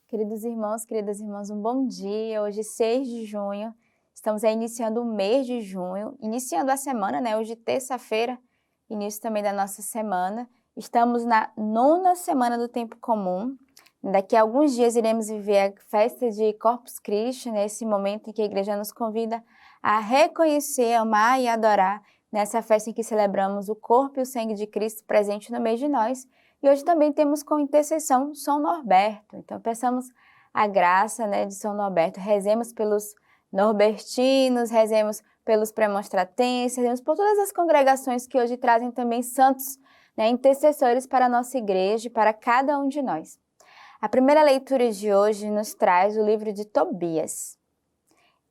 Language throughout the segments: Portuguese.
Queridos irmãos, queridas irmãs, um bom dia. Hoje, 6 de junho, estamos aí iniciando o mês de junho, iniciando a semana, né? Hoje, terça-feira, início também da nossa semana. Estamos na 9ª semana do tempo comum. Daqui a alguns dias iremos viver a festa de Corpus Christi, nesse momento em que a igreja nos convida a reconhecer, amar e adorar nessa festa em que celebramos o corpo e o sangue de Cristo presente no meio de nós. E hoje também temos como intercessão São Norberto. Então, peçamos a graça, né, de São Norberto. Rezemos pelos norbertinos, rezemos pelos premonstratenses, rezemos por todas as congregações que hoje trazem também santos, né, intercessores para a nossa igreja e para cada um de nós. A primeira leitura de hoje nos traz o livro de Tobias.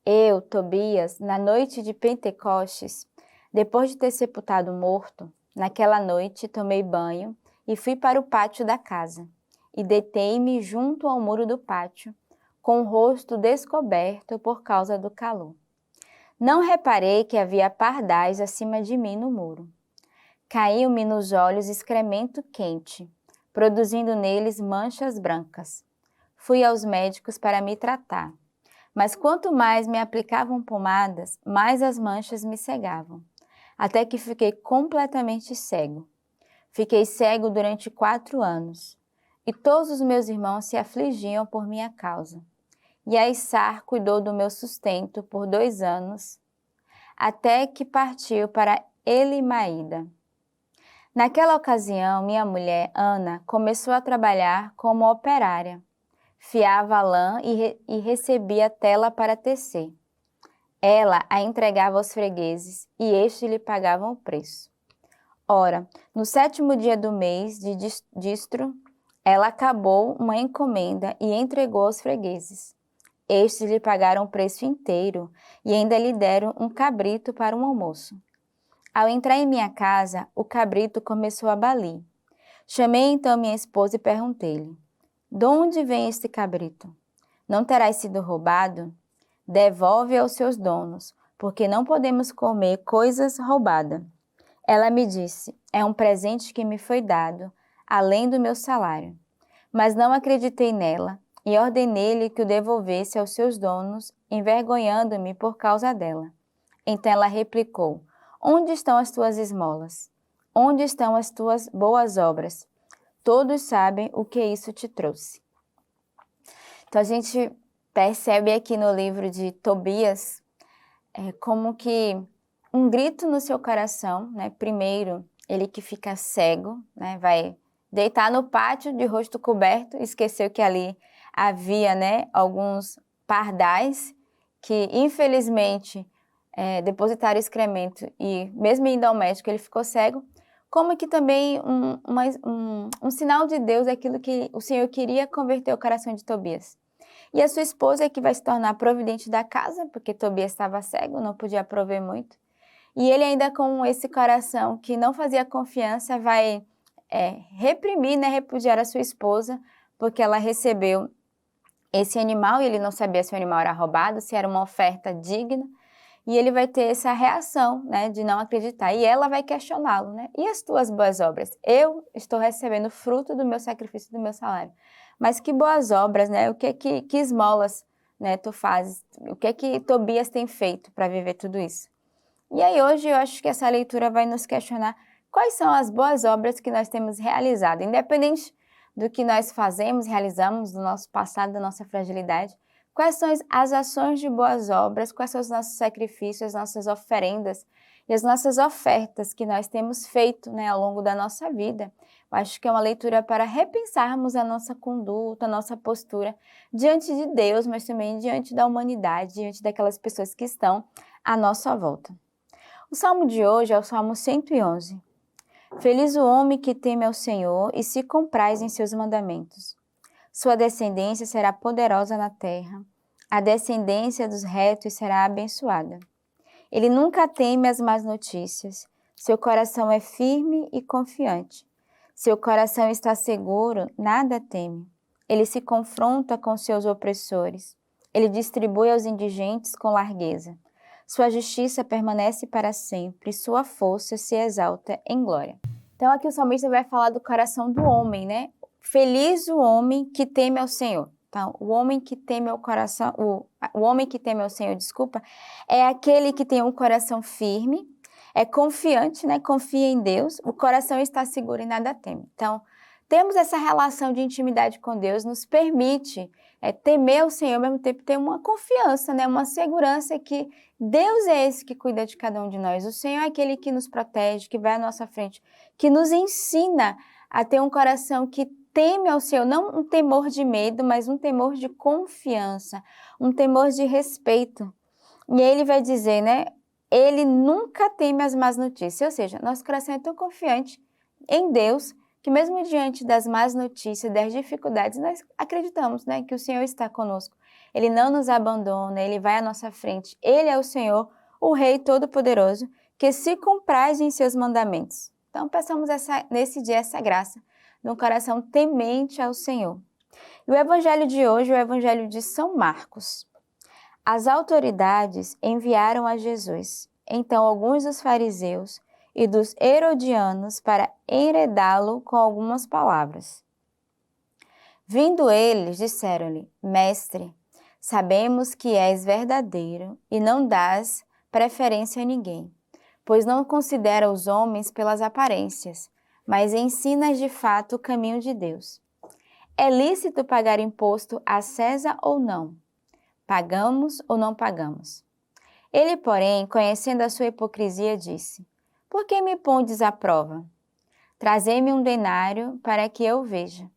Eu, Tobias, na noite de Pentecostes, depois de ter sepultado o morto, naquela noite tomei banho e fui para o pátio da casa, e deitei-me junto ao muro do pátio, com o rosto descoberto por causa do calor. Não reparei que havia pardais acima de mim no muro. Caiu-me nos olhos excremento quente, produzindo neles manchas brancas. Fui aos médicos para me tratar, mas quanto mais me aplicavam pomadas, mais as manchas me cegavam, até que fiquei completamente cego. Fiquei cego durante 4 anos, e todos os meus irmãos se afligiam por minha causa. E Aissar cuidou do meu sustento por 2 anos, até que partiu para Elimaída. Naquela ocasião, minha mulher, Ana, começou a trabalhar como operária. Fiava lã e recebia tela para tecer. Ela a entregava aos fregueses, e estes lhe pagavam o preço. Ora, no 7º dia do mês de distro, ela acabou uma encomenda e entregou aos fregueses. Estes lhe pagaram o preço inteiro e ainda lhe deram um cabrito para um almoço. Ao entrar em minha casa, o cabrito começou a balir. Chamei então minha esposa e perguntei-lhe: de onde vem este cabrito? Não terás sido roubado? Devolve aos seus donos, porque não podemos comer coisas roubadas. Ela me disse: é um presente que me foi dado, além do meu salário. Mas não acreditei nela e ordenei-lhe que o devolvesse aos seus donos, envergonhando-me por causa dela. Então ela replicou: onde estão as tuas esmolas? Onde estão as tuas boas obras? Todos sabem o que isso te trouxe. Então a gente percebe aqui no livro de Tobias como que um grito no seu coração, né? Primeiro, ele que fica cego, né? Vai deitar no pátio de rosto coberto, esqueceu que ali havia, né, alguns pardais que infelizmente depositaram excremento e mesmo indo ao médico ele ficou cego, como que também um sinal de Deus, aquilo que o Senhor queria converter o coração de Tobias. E a sua esposa é que vai se tornar providente da casa, porque Tobias estava cego, não podia prover muito. E ele ainda com esse coração que não fazia confiança vai reprimir, né, repudiar a sua esposa, porque ela recebeu esse animal e ele não sabia se o animal era roubado, se era uma oferta digna. E ele vai ter essa reação, né, de não acreditar. E ela vai questioná-lo, né? E as tuas boas obras? Eu estou recebendo fruto do meu sacrifício, do meu salário. Mas que boas obras, né? O que esmolas, né, tu fazes? O que Tobias tem feito para viver tudo isso? E aí hoje eu acho que essa leitura vai nos questionar quais são as boas obras que nós temos realizado, independente do que nós fazemos, realizamos, do nosso passado, da nossa fragilidade. Quais são as ações de boas obras, quais são os nossos sacrifícios, as nossas oferendas e as nossas ofertas que nós temos feito, né, ao longo da nossa vida. Eu acho que é uma leitura para repensarmos a nossa conduta, a nossa postura diante de Deus, mas também diante da humanidade, diante daquelas pessoas que estão à nossa volta. O salmo de hoje é o Salmo 111. Feliz o homem que teme ao Senhor e se compraz em seus mandamentos. Sua descendência será poderosa na terra. A descendência dos retos será abençoada. Ele nunca teme as más notícias. Seu coração é firme e confiante. Seu coração está seguro, nada teme. Ele se confronta com seus opressores. Ele distribui aos indigentes com largueza. Sua justiça permanece para sempre, sua força se exalta em glória. Então aqui o salmista vai falar do coração do homem, né? Feliz o homem que teme ao Senhor. Então, o homem que teme ao coração, o homem que teme ao Senhor, desculpa, é aquele que tem um coração firme, é confiante, né? Confia em Deus, o coração está seguro e nada teme. Então, temos essa relação de intimidade com Deus, nos permite temer o Senhor, ao mesmo tempo ter uma confiança, né? Uma segurança que Deus é esse que cuida de cada um de nós. O Senhor é aquele que nos protege, que vai à nossa frente, que nos ensina a ter um coração que teme ao Senhor, não um temor de medo, mas um temor de confiança, um temor de respeito. E aí ele vai dizer, né? Ele nunca teme as más notícias, ou seja, nosso coração é tão confiante em Deus que mesmo diante das más notícias, das dificuldades, nós acreditamos, né, que o Senhor está conosco. Ele não nos abandona, Ele vai à nossa frente. Ele é o Senhor, o Rei Todo-Poderoso, que se compraz em seus mandamentos. Então, peçamos nesse dia essa graça, de um coração temente ao Senhor. E o evangelho de hoje é o evangelho de São Marcos. As autoridades enviaram a Jesus, então alguns dos fariseus e dos herodianos para enredá-lo com algumas palavras. Vindo eles, disseram-lhe: Mestre, sabemos que és verdadeiro e não dás preferência a ninguém, pois não considera os homens pelas aparências, mas ensinas de fato o caminho de Deus. É lícito pagar imposto a César ou não? Pagamos ou não pagamos? Ele, porém, conhecendo a sua hipocrisia, disse: Por que me pondes à prova? Trazei-me um denário para que eu veja.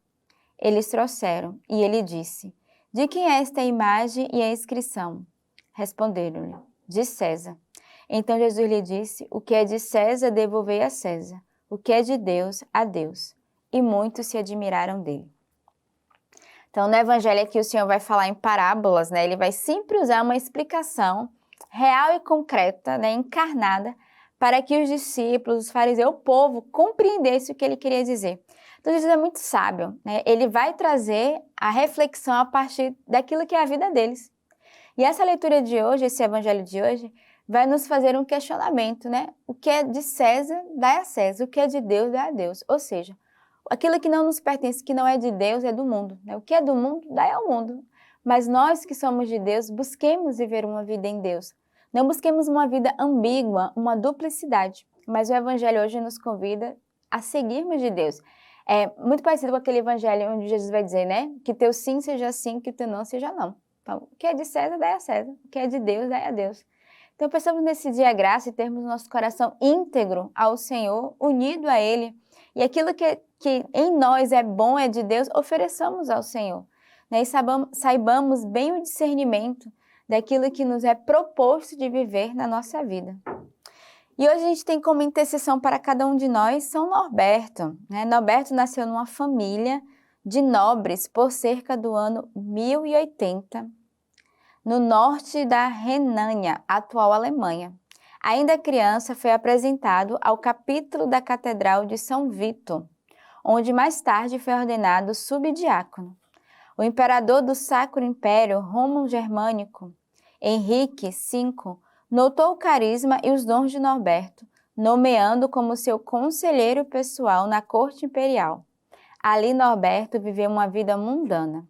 Eles trouxeram, e ele disse: De quem é esta imagem e a inscrição? Responderam-lhe: De César. Então Jesus lhe disse: O que é de César, devolvei a César. O que é de Deus, a Deus. E muitos se admiraram dele. Então, no evangelho aqui o Senhor vai falar em parábolas, né? Ele vai sempre usar uma explicação real e concreta, né? Encarnada, para que os discípulos, os fariseus, o povo, compreendessem o que ele queria dizer. Então, Jesus é muito sábio, né? Ele vai trazer a reflexão a partir daquilo que é a vida deles. E essa leitura de hoje, esse evangelho de hoje, vai nos fazer um questionamento, né? O que é de César, dá a César. O que é de Deus, dá a Deus. Ou seja, aquilo que não nos pertence, que não é de Deus, é do mundo, né? O que é do mundo, dá ao mundo. Mas nós que somos de Deus, busquemos viver uma vida em Deus. Não busquemos uma vida ambígua, uma duplicidade. Mas o evangelho hoje nos convida a seguirmos de Deus. É muito parecido com aquele evangelho onde Jesus vai dizer, né? Que teu sim seja sim, que teu não seja não. Então, o que é de César, dá a César. O que é de Deus, dá a Deus. Então, pensamos nesse dia a graça e termos nosso coração íntegro ao Senhor, unido a Ele. E aquilo que em nós é bom, é de Deus, ofereçamos ao Senhor. Né? E saibamos bem o discernimento daquilo que nos é proposto de viver na nossa vida. E hoje a gente tem como intercessão para cada um de nós São Norberto. Né? Norberto nasceu numa família de nobres por cerca do ano 1080, no norte da Renânia, atual Alemanha. Ainda criança, foi apresentado ao capítulo da Catedral de São Vito, onde mais tarde foi ordenado subdiácono. O imperador do Sacro Império Romano-Germânico, Henrique V, notou o carisma e os dons de Norberto, nomeando como seu conselheiro pessoal na corte imperial. Ali Norberto viveu uma vida mundana.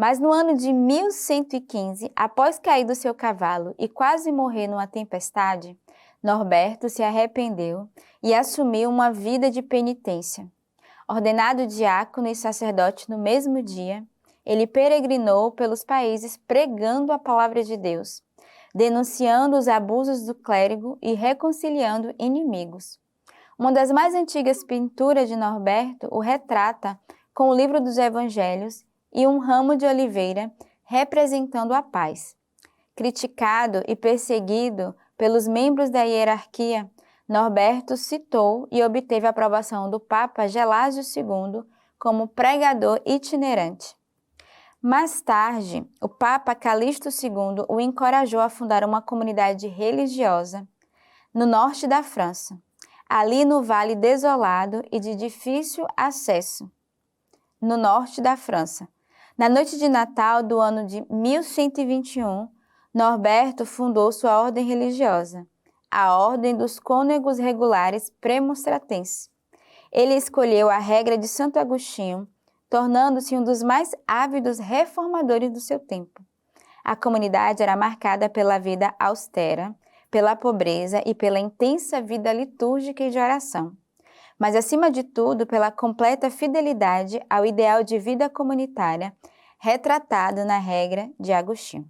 Mas no ano de 1115, após cair do seu cavalo e quase morrer numa tempestade, Norberto se arrependeu e assumiu uma vida de penitência. Ordenado diácono e sacerdote no mesmo dia, ele peregrinou pelos países pregando a palavra de Deus, denunciando os abusos do clérigo e reconciliando inimigos. Uma das mais antigas pinturas de Norberto o retrata com o livro dos Evangelhos e um ramo de oliveira representando a paz. Criticado e perseguido pelos membros da hierarquia, Norberto citou e obteve a aprovação do Papa Gelásio II como pregador itinerante. Mais tarde, o Papa Calixto II o encorajou a fundar uma comunidade religiosa no norte da França, ali no Vale Desolado e de difícil acesso, no norte da França. Na noite de Natal do ano de 1121, Norberto fundou sua ordem religiosa, a Ordem dos Cônegos Regulares Premonstratenses. Ele escolheu a regra de Santo Agostinho, tornando-se um dos mais ávidos reformadores do seu tempo. A comunidade era marcada pela vida austera, pela pobreza e pela intensa vida litúrgica e de oração, mas acima de tudo pela completa fidelidade ao ideal de vida comunitária retratado na regra de Agostinho.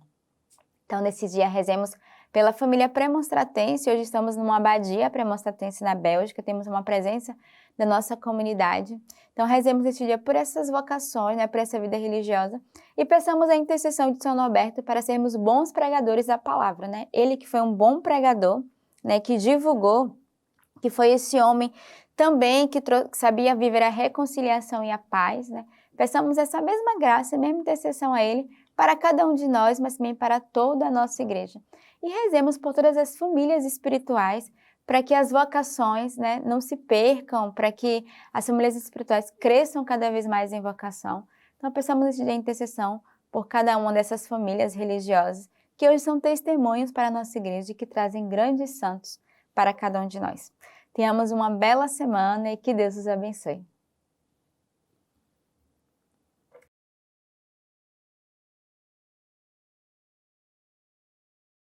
Então, nesse dia, rezemos pela família premonstratense. Hoje estamos numa abadia premonstratense na Bélgica, temos uma presença da nossa comunidade. Então, rezemos esse dia por essas vocações, né, por essa vida religiosa, e peçamos a intercessão de São Norberto para sermos bons pregadores da palavra, né? Ele que foi um bom pregador, né, que divulgou, que foi esse homem também que sabia viver a reconciliação e a paz, né? Peçamos essa mesma graça, a mesma intercessão a ele, para cada um de nós, mas também para toda a nossa igreja. E rezemos por todas as famílias espirituais, para que as vocações, né, não se percam, para que as famílias espirituais cresçam cada vez mais em vocação. Então, peçamos esse dia de intercessão por cada uma dessas famílias religiosas, que hoje são testemunhos para a nossa igreja e que trazem grandes santos para cada um de nós. Tenhamos uma bela semana e que Deus os abençoe.